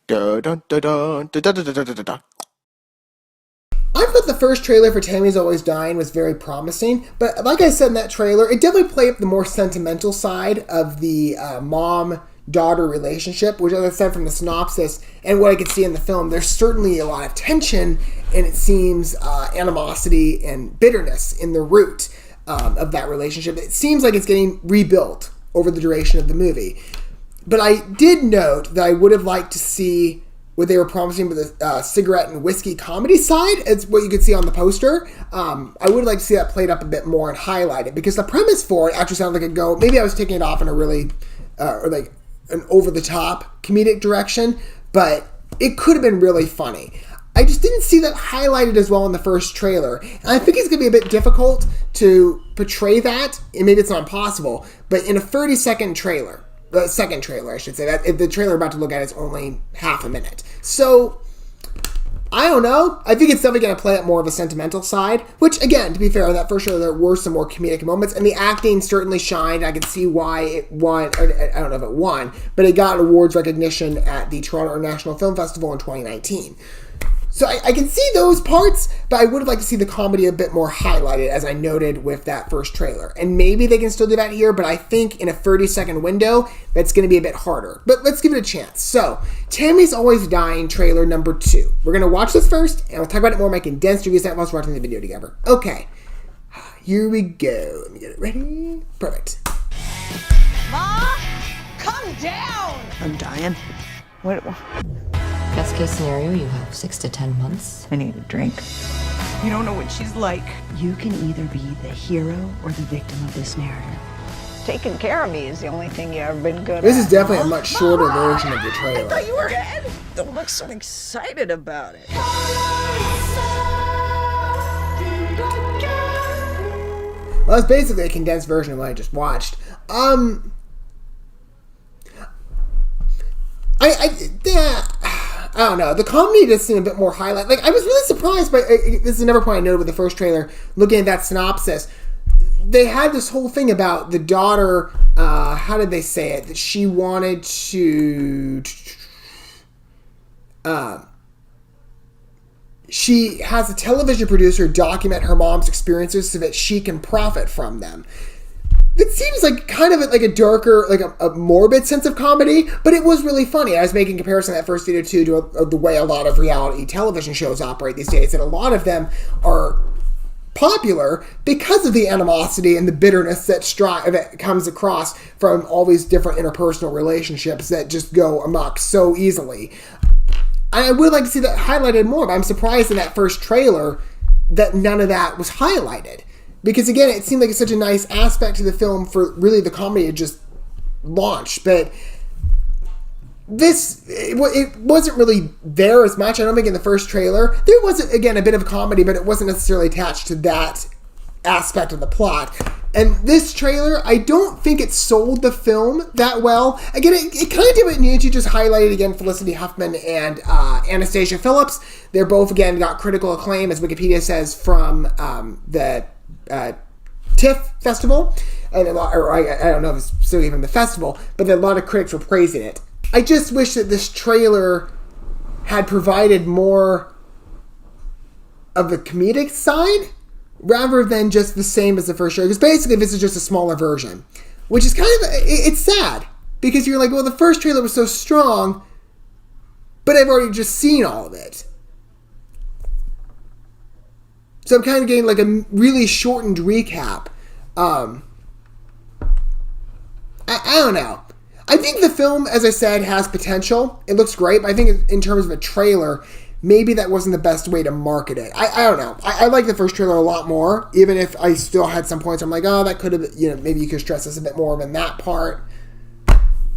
Dun, dun, dun, dun, dun, dun, dun, dun, dun, dun. I thought the first trailer for Tammy's Always Dying was very promising, but like I said in that trailer, it definitely played up the more sentimental side of the mom-daughter relationship, which, as I said from the synopsis and what I could see in the film, there's certainly a lot of tension, and it seems animosity and bitterness in the root of that relationship. It seems like it's getting rebuilt over the duration of the movie. But I did note that I would have liked to see what they were promising with the cigarette and whiskey comedy side, as what you could see on the poster. I would like to see that played up a bit more and highlighted, because the premise for it actually sounded like a go. Maybe I was taking it off in a really, or like an over-the-top comedic direction, but it could have been really funny. I just didn't see that highlighted as well in the first trailer. And I think it's going to be a bit difficult to portray that, and maybe it's not impossible, but in a 30-second trailer, the second trailer, I should say. That the trailer we're about to look at is only half a minute. So, I don't know. I think it's definitely going to play up more of a sentimental side, which, again, to be fair, that first trailer, there were some more comedic moments, and the acting certainly shined. I can see why it won. I don't know if it won, but it got awards recognition at the Toronto International Film Festival in 2019. So I can see those parts, but I would have liked to see the comedy a bit more highlighted, as I noted with that first trailer. And maybe they can still do that here, but I think in a 30-second window, that's going to be a bit harder. But let's give it a chance. So, Tammy's Always Dying trailer number 2. We're going to watch this first, and we'll talk about it more in my condensed reviews while we're watching the video together. Okay, here we go. Let me get it ready. Perfect. Ma, come down! I'm dying. What? Best case scenario, you have 6 to 10 months. I need a drink. You don't know what she's like. You can either be the hero or the victim of this narrative. Taking care of me is the only thing you've ever been good at. This is definitely a much shorter version of the I trailer. thought you were dead. Don't look so excited about it. Well, it's basically a condensed version of what I just watched. I don't know. The comedy does seem a bit more highlight. Like, I was really surprised by, this is another point I noted with the first trailer, looking at that synopsis. They had this whole thing about the daughter, how did they say it? That she wanted to, she has a television producer document her mom's experiences so that she can profit from them. It seems like kind of like a darker, like a morbid sense of comedy, but it was really funny. I was making comparison that first video too to the way a lot of reality television shows operate these days, and a lot of them are popular because of the animosity and the bitterness that comes across from all these different interpersonal relationships that just go amok so easily. I would like to see that highlighted more, but I'm surprised in that first trailer that none of that was highlighted. Because, again, it seemed like it's such a nice aspect to the film for really the comedy to just launch. But it wasn't really there as much. I don't think in the first trailer. There was, again, a bit of comedy, but it wasn't necessarily attached to that aspect of the plot. And this trailer, I don't think it sold the film that well. Again, it kind of did what it needed to, just highlighted, again, Felicity Huffman and Anastasia Phillips. They're both, again, got critical acclaim, as Wikipedia says, from the TIFF festival, and I don't know if it's still even the festival, but a lot of critics were praising it. I just wish that this trailer had provided more of the comedic side rather than just the same as the first trailer, because basically this is just a smaller version, which is kind of, it's sad, because you're like, well, the first trailer was so strong, but I've already just seen all of it. So I'm kind of getting like a really shortened recap. I don't know. I think the film, as I said, has potential. It looks great, but I think in terms of a trailer, maybe that wasn't the best way to market it. I don't know. I like the first trailer a lot more, even if I still had some points I'm like, oh, that could have, maybe you could stress this a bit more than that part.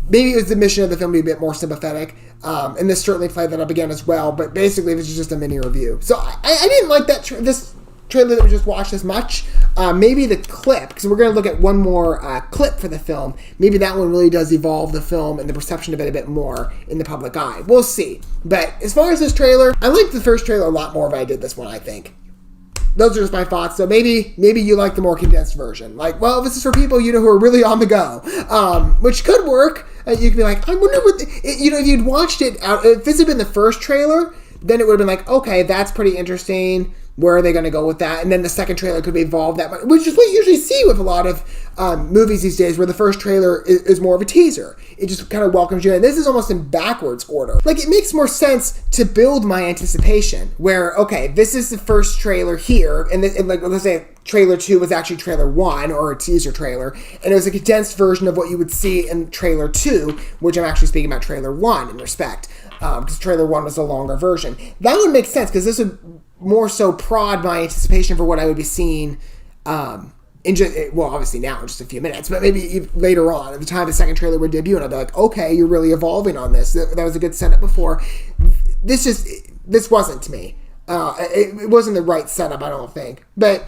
Maybe it was the mission of the film to be a bit more sympathetic, and this certainly played that up again as well, but basically this is just a mini review. So I didn't like this trailer that we just watched as much. Maybe the clip, because we're going to look at one more clip for the film, maybe that one really does evolve the film and the perception of it a bit more in the public eye. We'll see. But as far as this trailer, I liked the first trailer a lot more than I did this one, I think. Those are just my thoughts. So maybe you like the more condensed version. Like, well, this is for people, who are really on the go, which could work. You could be like, I wonder what, if you'd watched it out, if this had been the first trailer, then it would have been like, okay, that's pretty interesting. Where are they going to go with that? And then the second trailer could be evolved that much, which is what you usually see with a lot of movies these days, where the first trailer is more of a teaser. It just kind of welcomes you in. This is almost in backwards order. Like, it makes more sense to build my anticipation, where, okay, this is the first trailer here, and like, let's say trailer 2 was actually trailer 1, or a teaser trailer, and it was a condensed version of what you would see in trailer 2, which I'm actually speaking about trailer 1 in respect, because trailer 1 was a longer version. That would make sense, because this would more so prod my anticipation for what I would be seeing obviously now in just a few minutes, but maybe later on, at the time the second trailer would debut, and I'd be like, okay, you're really evolving on this. That was a good setup before. This wasn't to me. It wasn't the right setup, I don't think. But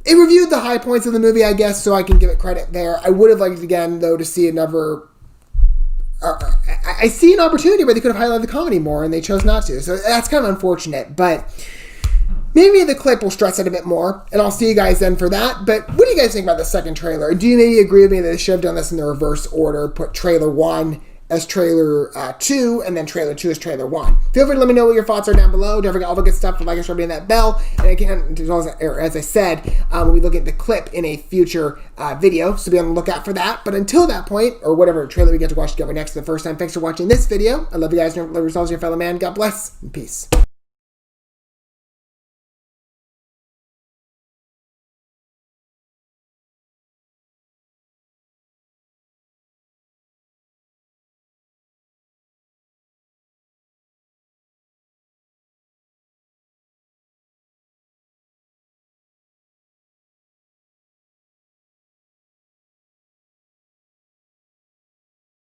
it reviewed the high points of the movie, I guess, so I can give it credit there. I would have liked, again, though, to see another... I see an opportunity where they could have highlighted the comedy more, and they chose not to. So that's kind of unfortunate, but maybe the clip will stress it a bit more, and I'll see you guys then for that. But what do you guys think about the second trailer? Do you maybe agree with me that they should have done this in the reverse order, put trailer 1 as trailer 2, and then trailer 2 as trailer 1? Feel free to let me know what your thoughts are down below. Don't forget all the good stuff, like and subscribe, that bell. And again, as I said, we'll be looking at the clip in a future video, so be on the lookout for that. But until that point, or whatever trailer we get to watch together next for the first time, thanks for watching this video. I love you guys. Love yourselves, your fellow man. God bless, and peace.